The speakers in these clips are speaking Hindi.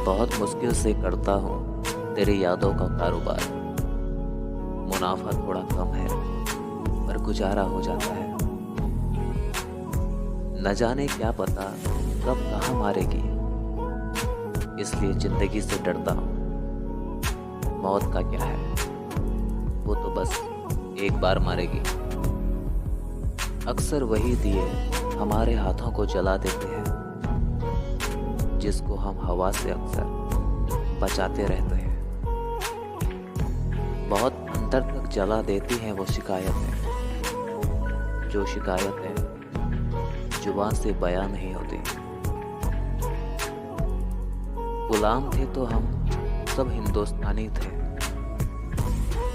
बहुत मुश्किल से करता हूँ तेरी यादों का कारोबार। मुनाफा थोड़ा कम है पर गुजारा हो जाता है। न जाने क्या पता कब कहाँ मारेगी, इसलिए जिंदगी से डरता हूँ। मौत का क्या है, वो तो बस एक बार मारेगी। अक्सर वही दिए हमारे हाथों को जला देते हैं, जिसको हम हवा से अक्सर बचाते रहते हैं। बहुत अंदर तक जला देती हैं वो शिकायतें, जो शिकायतें जुबान से बयां नहीं होती। गुलाम थे तो हम सब हिंदुस्तानी थे,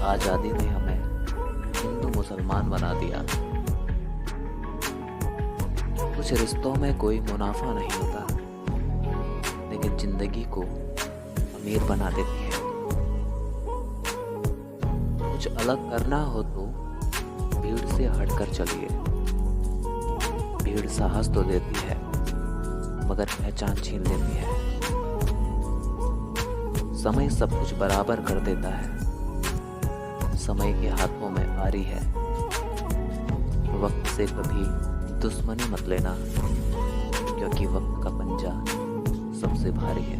आज़ादी ने हमें हिंदू मुसलमान बना दिया। कुछ रिश्तों में कोई मुनाफा नहीं होता, लेकिन जिंदगी को अमीर बना देती है। कुछ अलग करना हो तो भीड़ से हटकर चलिए। भीड़ साहस तो देती है, मगर पहचान छीन लेती है। समय सब कुछ बराबर कर देता है। समय के हाथों में आरी है। वक्त से कभी दुश्मनी मत लेना, क्योंकि वक्त का पंजा सबसे भारी है।